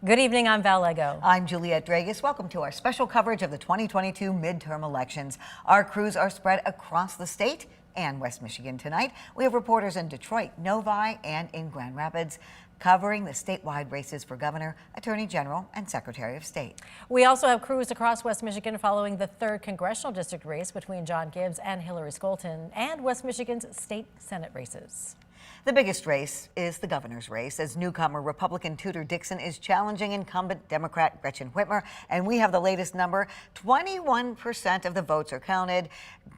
Good evening, I'm Val Lego. I'm Juliette Dragus. Welcome to our special coverage of the 2022 midterm elections. Our crews are spread across the state and West Michigan tonight. We have reporters in Detroit, Novi, and in Grand Rapids covering the statewide races for governor, attorney general, and secretary of state. We also have crews across West Michigan following the 3rd congressional district race between John Gibbs and Hillary Scholten and West Michigan's state senate races. The biggest race is the governor's race, as newcomer Republican Tudor Dixon is challenging incumbent Democrat Gretchen Whitmer, and we have the latest number. 21% of the votes are counted.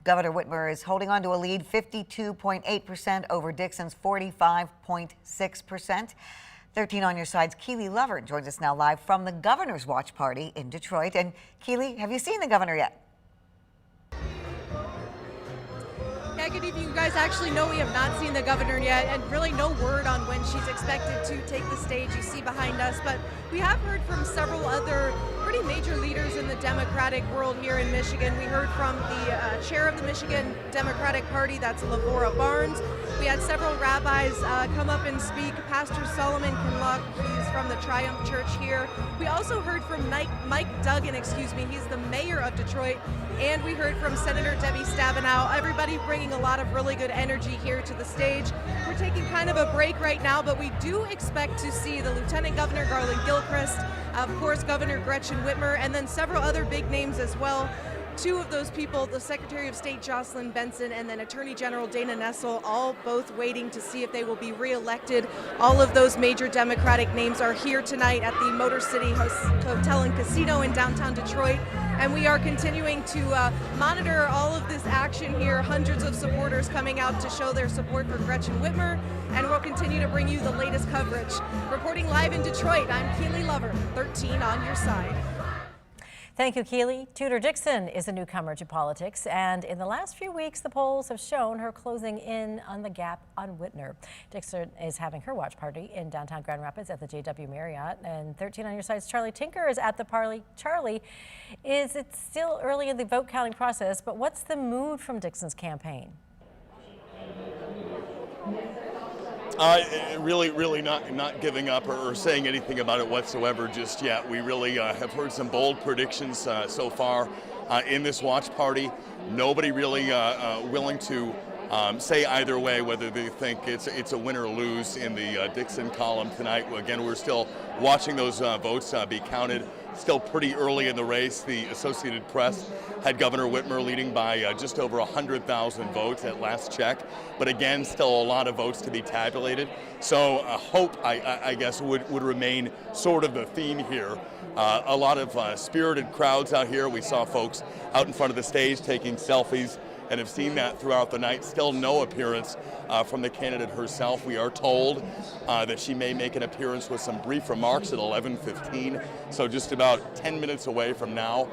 Governor Whitmer is holding on to a lead, 52.8% over Dixon's 45.6%. 13 on your side's Keely Lover joins us now live from the Governor's Watch Party in Detroit. And Keely, have you seen the governor yet? Yeah, good evening. You guys, actually, no, we have not seen the governor yet, and really no word on when she's expected to take the stage. You see behind us, but we have heard from several other pretty major leaders in the Democratic world here in Michigan. We heard from the chair of the Michigan Democratic Party, that's Lavora Barnes. We had several rabbis come up and speak. Pastor Solomon Kinlock, he's from the Triumph Church here. We also heard from Mike Duggan, he's the mayor of Detroit, and we heard from Senator Debbie Stabenow. Everybody bringing a lot of really good energy here to the stage. We're taking kind of a break right now, but we do expect to see the Lieutenant Governor Garland Gilchrist, of course Governor Gretchen Whitmer, and then several other big names as well. Two of those people, the Secretary of State Jocelyn Benson and then Attorney General Dana Nessel, all both waiting to see if they will be reelected. All of those major Democratic names are here tonight at the Motor City Hotel and Casino in downtown Detroit. And we are continuing to monitor all of this action here. Hundreds of supporters coming out to show their support for Gretchen Whitmer. And we'll continue to bring you the latest coverage. Reporting live in Detroit, I'm Keely Lover, 13 on your side. Thank you, Keely. Tudor Dixon is a newcomer to politics, and in the last few weeks, the polls have shown her closing in on the gap on Whitmer. Dixon is having her watch party in downtown Grand Rapids at the JW Marriott, and 13 on your side's Charlie Tinker is at the party. Charlie, is it still early in the vote counting process, but what's the mood from Dixon's campaign? Really not giving up or saying anything about it whatsoever just yet. We really have heard some bold predictions so far in this watch party. Nobody really willing to say either way whether they think it's a win or lose in the Dixon column tonight. Again, we're still watching those votes be counted. Still pretty early in the race. The Associated Press had Governor Whitmer leading by just over 100,000 votes at last check. But again, still a lot of votes to be tabulated. So hope, I guess, would remain sort of the theme here. A lot of spirited crowds out here. We saw folks out in front of the stage taking selfies and have seen that throughout the night. Still no appearance from the candidate herself. We are told that she may make an appearance with some brief remarks at 11:15, so just about 10 minutes away from now.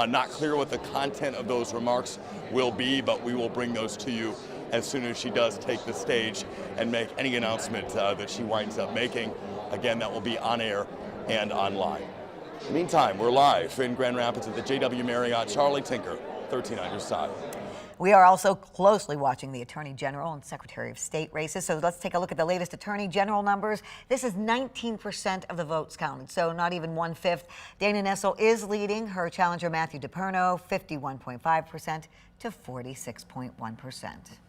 Not clear what the content of those remarks will be, but we will bring those to you as soon as she does take the stage and make any announcement that she winds up making. Again, that will be on air and online. Meantime, we're live in Grand Rapids at the JW Marriott. Charlie Tinker, 13 on your side. We are also closely watching the Attorney General and Secretary of State races. So let's take a look at the latest Attorney General numbers. This is 19% of the votes counted, so not even 1/5. Dana Nessel is leading her challenger Matthew DePerno, 51.5% to 46.1%.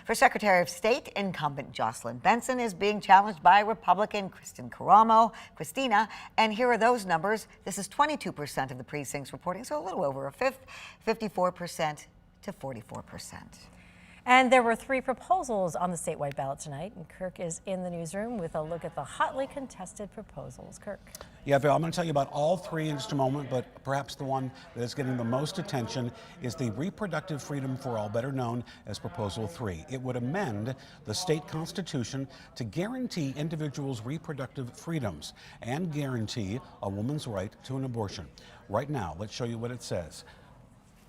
For Secretary of State, incumbent Jocelyn Benson is being challenged by Republican Christina, and here are those numbers. This is 22% of the precincts reporting, so a little over a fifth, 54% to 44%. And there were 3 proposals on the statewide ballot tonight, and Kirk is in the newsroom with a look at the hotly contested proposals. Kirk. Yeah, Bill, I'm going to tell you about all 3 in just a moment, but perhaps the one that is getting the most attention is the Reproductive Freedom for All, better known as Proposal 3. It would amend the state constitution to guarantee individuals' reproductive freedoms and guarantee a woman's right to an abortion. Right now, let's show you what it says.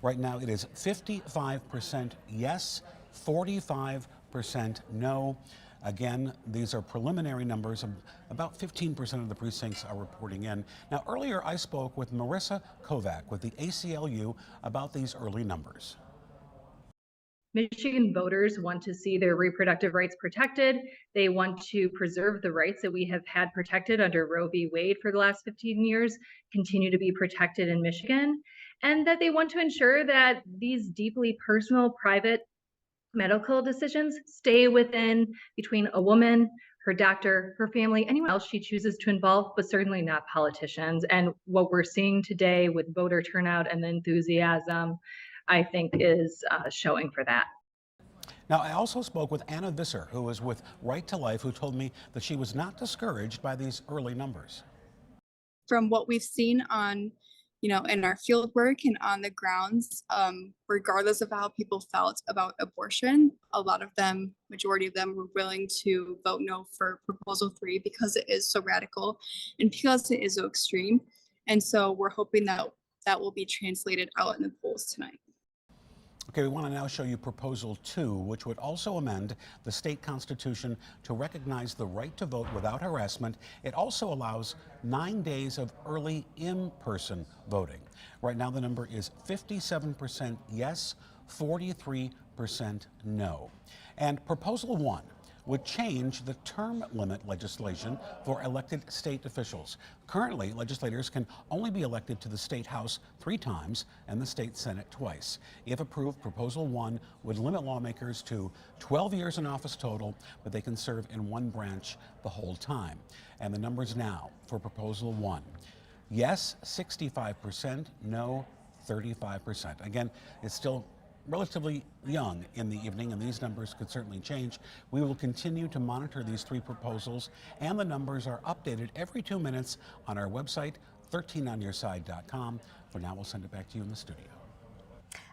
Right now, it is 55% yes, 45% no. Again, these are preliminary numbers. About 15% of the precincts are reporting in. Now, earlier I spoke with Marissa Kovac with the ACLU about these early numbers. Michigan voters want to see their reproductive rights protected. They want to preserve the rights that we have had protected under Roe v. Wade for the last 15 years, continue to be protected in Michigan, and that they want to ensure that these deeply personal, private medical decisions stay between a woman, her doctor, her family, anyone else she chooses to involve, but certainly not politicians. And what we're seeing today with voter turnout and enthusiasm, I think, is showing for that. Now, I also spoke with Anna Visser, who is with Right to Life, who told me that she was not discouraged by these early numbers. From what we've seen on, in our field work and on the grounds, regardless of how people felt about abortion, a lot of them, majority of them, were willing to vote no for Proposal 3 because it is so radical and because it is so extreme. And so we're hoping that that will be translated out in the polls tonight. Okay, we want to now show you Proposal 2, which would also amend the state constitution to recognize the right to vote without harassment. It also allows 9 days of early in-person voting. Right now, the number is 57% yes, 43% no. And Proposal 1 would change the term limit legislation for elected state officials. Currently, legislators can only be elected to the State House 3 times and the State Senate twice. If approved, Proposal 1 would limit lawmakers to 12 years in office total, but they can serve in one branch the whole time. And the numbers now for Proposal 1. Yes, 65%, no, 35%. Again, it's still relatively young in the evening, and these numbers could certainly change. We will continue to monitor these 3 proposals, and the numbers are updated every 2 minutes on our website, 13onyourside.com. For now, we'll send it back to you in the studio.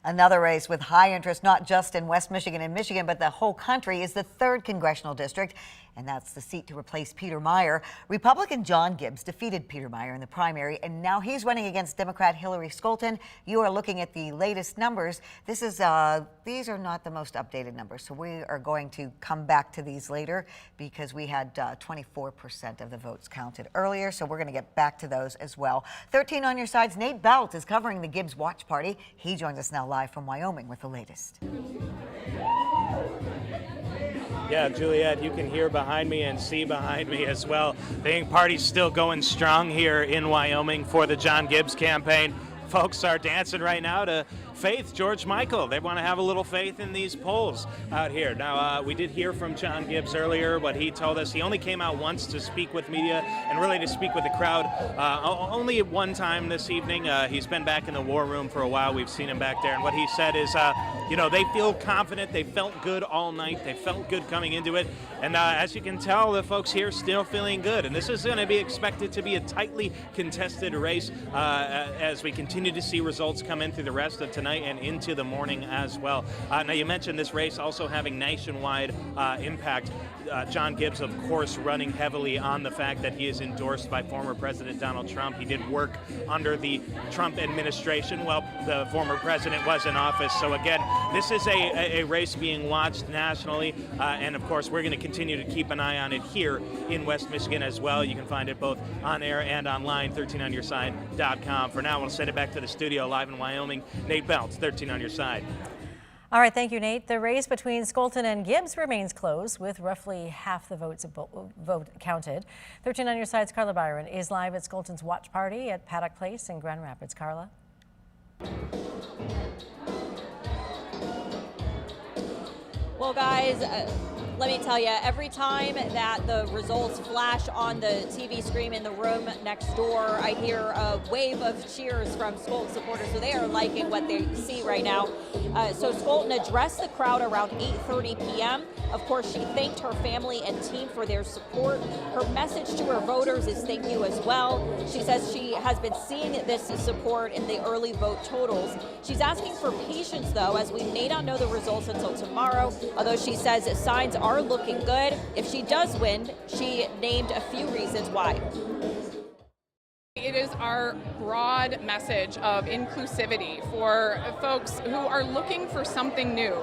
Another race with high interest, not just in West Michigan and Michigan, but the whole country, is the 3rd congressional district, and that's the seat to replace Peter Meijer. Republican John Gibbs defeated Peter Meijer in the primary, and now he's running against Democrat Hillary Scholten. You are looking at the latest numbers. These are not the most updated numbers, so we are going to come back to these later because we had 24% of the votes counted earlier, so we're going to get back to those as well. 13 on your side's Nate Belt is covering the Gibbs watch party. He joins us now live from Wyoming with the latest. Yeah, Juliet, you can hear behind me and see behind me as well. The party's still going strong here in Wyoming for the John Gibbs campaign. Folks are dancing right now to Faith, George Michael. They want to have a little faith in these polls out here. Now, we did hear from John Gibbs earlier, but he told us he only came out once to speak with media and really to speak with the crowd. Only one time this evening. He's been back in the war room for a while. We've seen him back there. And what he said is, they feel confident. They felt good all night. They felt good coming into it. And as you can tell, the folks here still feeling good. And this is going to be expected to be a tightly contested race as we continue to see results come in through the rest of tonight and into the morning as well. Now, you mentioned this race also having nationwide impact. John Gibbs, of course, running heavily on the fact that he is endorsed by former President Donald Trump. He did work under the Trump administration while the former president was in office. So again, this is a race being watched nationally. And of course, we're going to continue to keep an eye on it here in West Michigan as well. You can find it both on air and online, 13onyourside.com. For now, we'll send it back to the studio live in Wyoming. Nate Belt, 13 on your side. All right, thank you, Nate. The race between Scholten and Gibbs remains close, with roughly half the vote counted. 13 on your side's Carla Byron is live at Scholten's watch party at Paddock Place in Grand Rapids. Carla. Well, guys, let me tell you, every time that the results flash on the TV screen in the room next door, I hear a wave of cheers from Scholten supporters. So they are liking what they see right now. So Scholten addressed the crowd around 8:30 p.m. Of course, she thanked her family and team for their support. Her message to her voters is thank you as well. She says she has been seeing this support in the early vote totals. She's asking for patience, though, as we may not know the results until tomorrow, although she says signs are looking good. If she does win, she named a few reasons why. It is our broad message of inclusivity for folks who are looking for something new.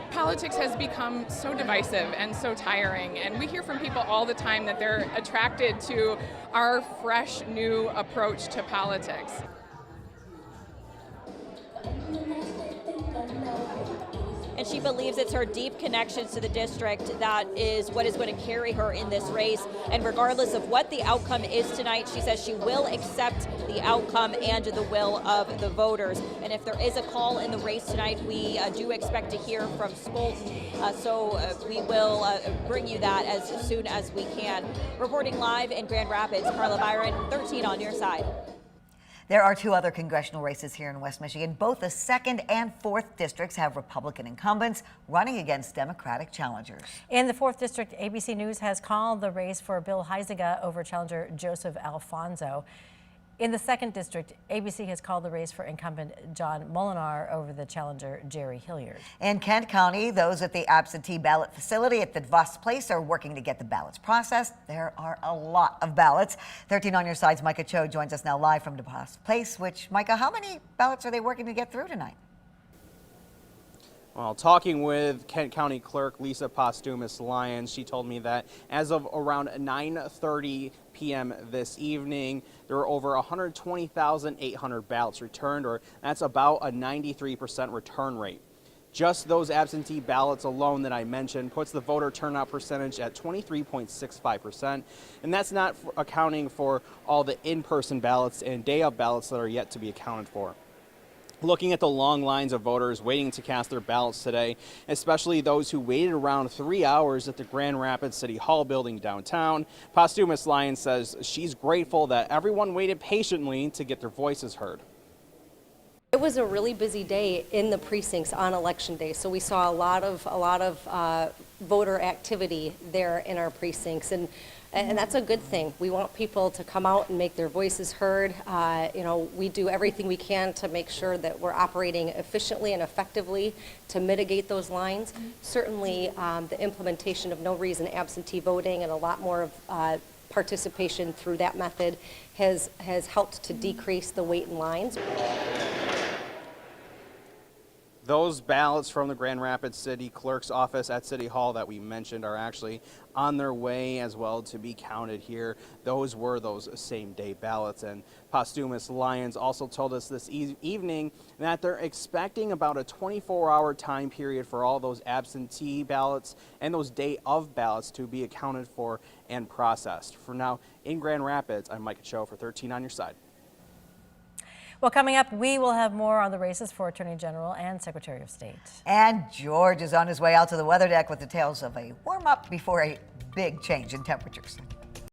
Politics has become so divisive and so tiring, and we hear from people all the time that they're attracted to our fresh, new approach to politics. and she believes it's her deep connections to the district that is what is going to carry her in this race. And regardless of what the outcome is tonight, she says she will accept the outcome and the will of the voters. And if there is a call in the race tonight, we do expect to hear from Skolton. So we will bring you that as soon as we can. Reporting live in Grand Rapids, Carla Byron, 13 on your side. There are 2 other congressional races here in West Michigan. Both the 2nd and 4th districts have Republican incumbents running against Democratic challengers. In the 4th district, ABC News has called the race for Bill Huizenga over challenger Joseph Alfonso. In the 2nd district, ABC has called the race for incumbent John Molinar over the challenger Jerry Hilliard. In Kent County, those at the absentee ballot facility at the Voss Place are working to get the ballots processed. There are a lot of ballots. 13 on your side's Micah Cho joins us now live from the Voss Place. Which, Micah, how many ballots are they working to get through tonight? Well, talking with Kent County Clerk Lisa Postumus-Lyons, she told me that as of around 9:30 p.m. this evening, there were over 120,800 ballots returned, or that's about a 93% return rate. Just those absentee ballots alone that I mentioned puts the voter turnout percentage at 23.65%, and that's not accounting for all the in-person ballots and day-of ballots that are yet to be accounted for. Looking at the long lines of voters waiting to cast their ballots today, especially those who waited around 3 hours at the Grand Rapids City Hall building downtown, Postumus-Lyons says she's grateful that everyone waited patiently to get their voices heard. It was a really busy day in the precincts on Election Day, so we saw a lot of voter activity there in our precincts, and that's a good thing. We want people to come out and make their voices heard. We do everything we can to make sure that we're operating efficiently and effectively to mitigate those lines. Certainly, the implementation of no reason absentee voting and a lot more of participation through that method has helped to decrease the wait in lines. Those ballots from the Grand Rapids City Clerk's office at City Hall that we mentioned are actually on their way as well to be counted here. Those were those same day ballots. And Postumus-Lyons also told us this evening that they're expecting about a 24-hour time period for all those absentee ballots and those day of ballots to be accounted for and processed. For now, in Grand Rapids, I'm Micah Cho for 13 on your side. Well, coming up, we will have more on the races for Attorney General and Secretary of State. And George is on his way out to the weather deck with details of a warm-up before a big change in temperatures.